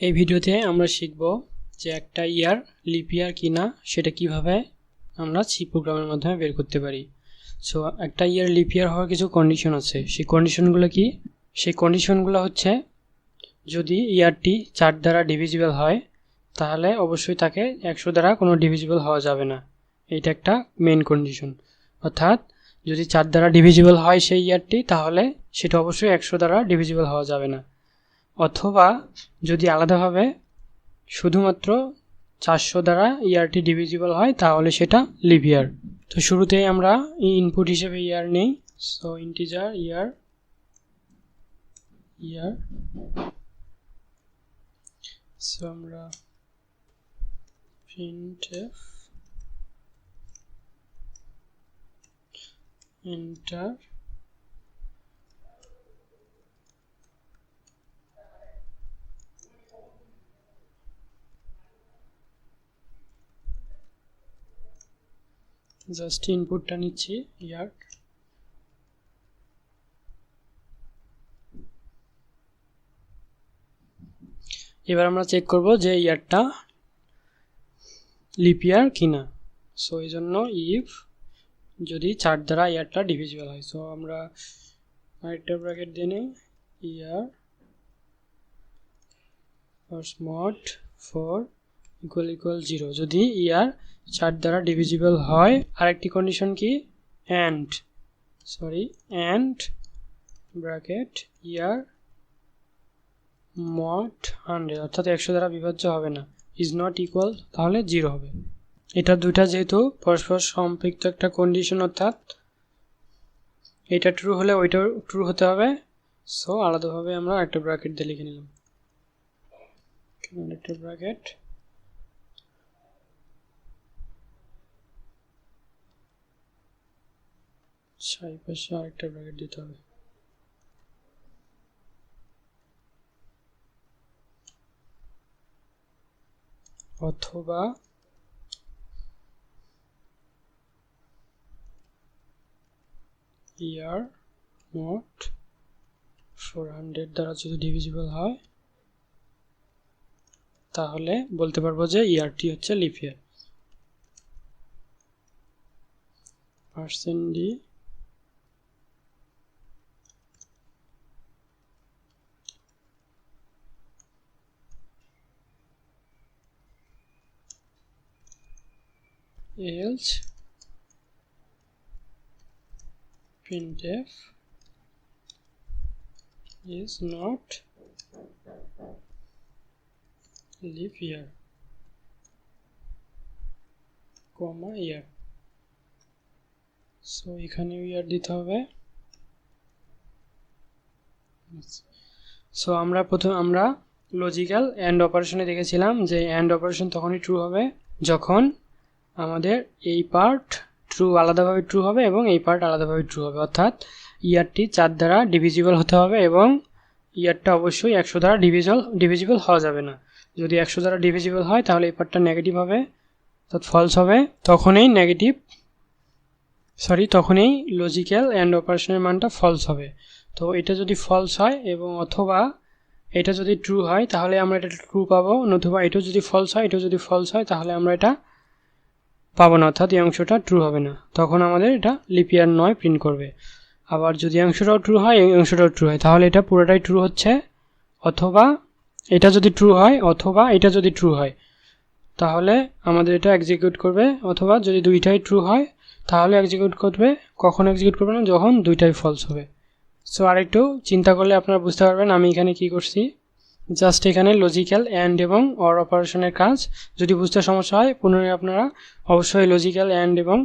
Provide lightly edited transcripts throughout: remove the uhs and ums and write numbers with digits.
এই ভিডিওতে আমরা শিখব যে একটা ইয়ার লিপ ইয়ার কিনা সেটা কিভাবে আমরা সি প্রোগ্রামের মাধ্যমে বের করতে পারি। সো একটা ইয়ার লিপ ইয়ার হওয়ার কিছু কন্ডিশন আছে। সেই কন্ডিশনগুলো কি? সেই কন্ডিশনগুলো হচ্ছে যদি ইয়ারটি 4 দ্বারা ডিভিজিবল হয় তাহলে অবশ্যই তাকে 100 দ্বারা কোনো ডিভিজিবল হওয়া যাবে না। এইটা একটা মেইন কন্ডিশন। অর্থাৎ যদি 4 দ্বারা ডিভিজিবল হয় সেই ইয়ারটি তাহলে সেটা অবশ্যই 100 দ্বারা ডিভিজিবল হওয়া যাবে না। অথবা যদি আলাদাভাবে শুধুমাত্র 400 দ্বারা ইয়ারটি ডিভিজিবল হয় তাহলে সেটা লিপ ইয়ার। তো শুরুতেই আমরা ইনপুট হিসেবে ইয়ার নেই। সো ইন্টিজার ইয়ার সো আমরা printf enter জাস্ট ইনপুটটা নিচ্ছি ইয়ার। এবার আমরা চেক করব যে ইয়ারটা লিপ ইয়ার কিনা। সো এই জন্য ইফ যদি 4 দ্বারা ইয়ারটা ডিভিজিবল হয়, সো আমরা আরেকটা ব্র্যাকেট দিয়ে নিই ইয়ার ফার্স্ট মড 4 = 0 যদি ইয়ার 4 দ্বারা ডিভিজিবল হয়। আরেকটি কন্ডিশন কি? এন্ড ব্র্যাকেট ইয়ার মড 100 অর্থাৎ 100 দ্বারা বিভাজ্য হবে না, ইজ নট ইকুয়াল তাহলে 0 হবে। এটা দুইটা যেহেতু পরস্পর সম্পৃক্ত একটা কন্ডিশন, অর্থাৎ এটা ট্রু হলে ওইটাও ট্রু হতে হবে। সো আলাদাভাবে আমরা একটা ব্র্যাকেট দিয়ে লিখে নিলাম, একটা ব্র্যাকেট ছয় পাশে আরেকটা ব্র্যাকেট দিতে হবে। অথবা ইয়ার নট 400 দ্বারা যদি ডিভিজিবল হয় তাহলে বলতে পারবো যে ইয়ারটি হচ্ছে lip year. %d else printf is not leap year, year. So এখানে ইয়ার দিতে হবে। সো আমরা লজিক্যাল এন্ড অপারেশনে দেখেছিলাম যে এন্ড অপারেশন তখনই ট্রু হবে যখন আমাদের এই পার্ট ট্রু আলাদাভাবে ট্রু হবে এবং এই পার্ট আলাদাভাবে ট্রু হবে। অর্থাৎ ইয়ারটি 4 দ্বারা ডিভিজিবল হতে হবে এবং ইয়ারটা অবশ্যই 100 দ্বারা ডিভিজিবল হওয়া যাবে না। যদি 100 দ্বারা ডিভিজিবল হয় তাহলে এই পার্টটা নেগেটিভ হবে, অর্থাৎ ফলস হবে। তখনই লজিক্যাল এন্ড অপারেশনের মানটা ফলস হবে। তো এটা যদি ফলস হয় এবং অথবা এটা যদি ট্রু হয় তাহলে আমরা এটা ট্রু পাবো, নতুবা এটাও যদি ফলস হয় তাহলে আমরা এটা পাবো না, অর্থাৎ এই অংশটা ট্রু হবে না। তখন আমাদের এটা লিপ ইয়ার নয় প্রিন্ট করবে। আবার যদি অংশটাও ট্রু হয় এই অংশটাও ট্রু হয় তাহলে এটা পুরোটাই ট্রু হচ্ছে। অথবা এটা যদি ট্রু হয় অথবা এটা যদি ট্রু হয় তাহলে আমাদের এটা এক্সিকিউট করবে। অথবা যদি দুইটাই ট্রু হয় তাহলে এক্সিকিউট করবে। কখন এক্সিকিউট করবে না? যখন দুইটাই ফলস হবে। সো আরেকটু চিন্তা করলে আপনারা বুঝতে পারবেন আমি এখানে কি করছি। জাস্ট এখানে লজিক্যাল অ্যান্ড এবং অর অপারেশনের কাজ। যদি বুঝতে সমস্যা হয় পুনরায় আপনারা অবশ্যই লজিক্যাল অ্যান্ড এবং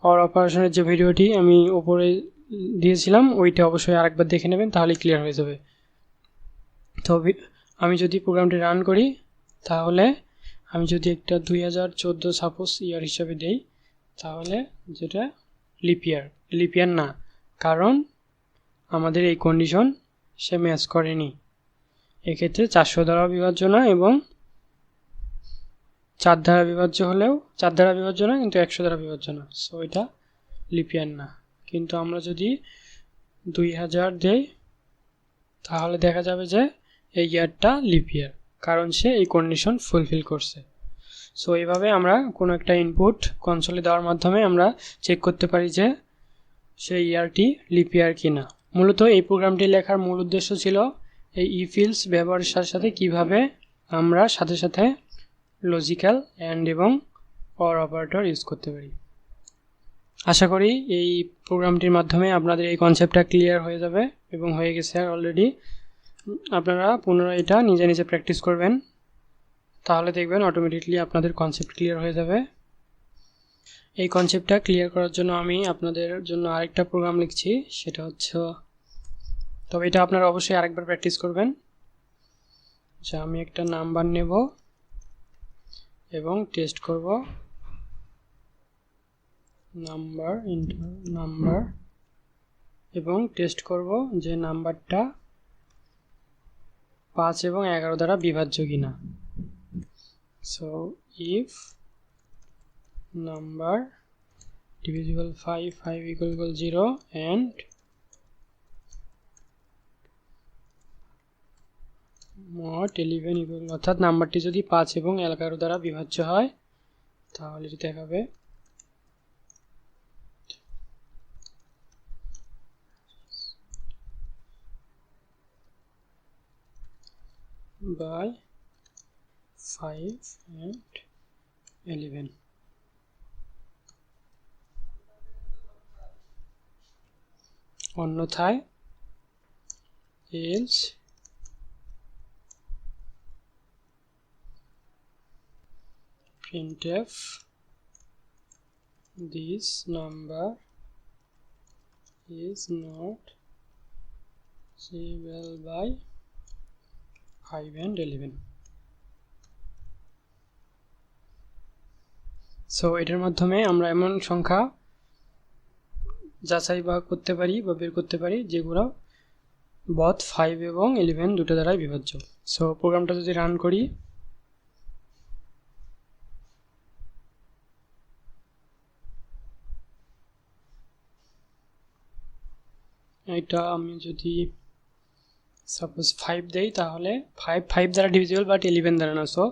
অর অপারেশনের যে ভিডিওটি আমি উপরে দিয়েছিলাম ওইটা অবশ্যই আরেকবার দেখে নেবেন, তাহলে ক্লিয়ার হয়ে যাবে। তো আমি যদি প্রোগ্রামটি রান করি তাহলে আমি যদি একটা 2014 সাপোজ ইয়ার হিসাবে দেই তাহলে যেটা লিপ ইয়ার না, কারণ আমাদের এই কন্ডিশন সে ম্যাচ করেনি। এক্ষেত্রে 400 দ্বারা বিভাজ্য না এবং 4 দ্বারা বিভাজ্য হলেও 4 দ্বারা বিভাজ্য না কিন্তু 100 দ্বারা বিভাজ্য না। সো এটা লিপ ইয়ার না। কিন্তু আমরা যদি 2000 দেই তাহলে দেখা যাবে যে এই ইয়ারটা লিপ ইয়ার, কারণ সে এই কন্ডিশন ফুলফিল করছে। সো এইভাবে আমরা কোনো একটা ইনপুট কনসোলে দেওয়ার মাধ্যমে আমরা চেক করতে পারি যে সেই ইয়ারটি লিপ ইয়ার কিনা। মূলত এই প্রোগ্রামটি লেখার মূল উদ্দেশ্য ছিল এই ইফ এলস ব্যবহারের সাথে সাথে কীভাবে আমরা সাথে সাথে লজিক্যাল অ্যান্ড এবং অর অপারেটর ইউজ করতে পারি। আশা করি এই প্রোগ্রামটির মাধ্যমে আপনাদের এই কনসেপ্টটা ক্লিয়ার হয়ে যাবে এবং হয়ে গেছে অলরেডি। আপনারা পুনরায় এটা নিজে নিজে প্র্যাকটিস করবেন, তাহলে দেখবেন অটোমেটিকলি আপনাদের কনসেপ্ট ক্লিয়ার হয়ে যাবে। এই কনসেপ্টটা ক্লিয়ার করার জন্য আমি আপনাদের জন্য আরেকটা প্রোগ্রাম লিখছি, সেটা হচ্ছে, তবে এটা আপনারা অবশ্যই আরেকবার প্র্যাকটিস করবেন। আচ্ছা, আমি একটা নাম্বার নেব এবং টেস্ট করব, নাম্বার এবং টেস্ট করব যে নাম্বারটা 5 এবং 11 দ্বারা বিভাজ্য কিনা। So if number divisible 5 equal 0 and not 11 equal, অর্থাৎ নাম্বারটি যদি 5 এবং 11 দ্বারা বিভাজ্য হয় তাহলে এটি দেখাবে by 5 and 11। অন্যথায় else printf this number is not divisible by 5 and 11। So এটার মাধ্যমে আমরা এমন সংখ্যা যাচাই বা করতে পারি বা বের করতে পারি যেগুলো both 5 এবং 11 দুটো দ্বারাই বিভাজ্য। সো প্রোগ্রামটা যদি রান করি, এটা আমি যদি সাপোজ 5 দেই তাহলে 5 দ্বারা ডিভিজিবল বাট 11 দ্বারা না। সো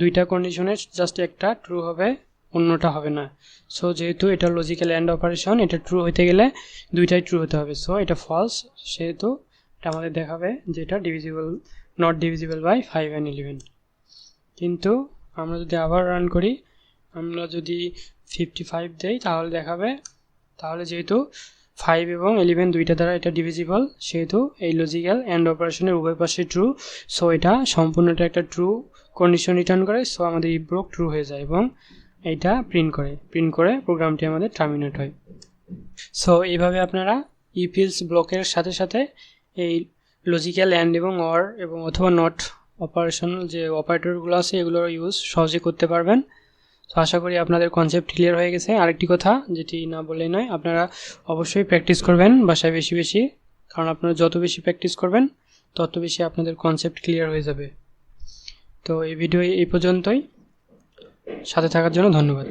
দুইটা কন্ডিশনের জাস্ট একটা ট্রু হবে, অন্যটা হবে না। সো যেহেতু এটা লজিক্যাল অ্যান্ড অপারেশন, এটা ট্রু হতে গেলে দুইটাই ট্রু হতে হবে। সো এটা ফলস, সেহেতু এটা আমাদের দেখাবে যে এটা divisible, not divisible by 5 and 11। কিন্তু আমরা যদি আবার রান করি, আমরা যদি 55 দেই তাহলে দেখাবে, তাহলে যেহেতু 5 এবং 11 দুইটা দ্বারা এটা ডিভিজিবল, সেহেতু এই লজিক্যাল অ্যান্ড অপারেশনের উভয় পাশে ট্রু। সো এটা সম্পূর্ণটা একটা ট্রু কন্ডিশন রিটার্ন করে। সো আমাদের ইফ ব্লক ট্রু হয়ে যায় এবং এইটা প্রিন্ট করে প্রোগ্রামটি আমাদের টার্মিনেট হয়। সো এইভাবে আপনারা ইফ এলস ব্লকের সাথে সাথে এই লজিক্যাল অ্যান্ড এবং অর এবং অথবা নট অপারেশনাল যে অপারেটরগুলো আছে এগুলোর ইউজ সহজে করতে পারবেন। তো আশা করি আপনাদের কনসেপ্ট ক্লিয়ার হয়ে গেছে। আরেকটি কথা যেটি না বললেই নয়, আপনারা অবশ্যই প্র্যাকটিস করবেন বাসায় বেশি বেশি, কারণ আপনারা যত বেশি প্র্যাকটিস করবেন তত বেশি আপনাদের কনসেপ্ট ক্লিয়ার হয়ে যাবে। তো এই ভিডিও এই পর্যন্তই, সাথে থাকার জন্য ধন্যবাদ।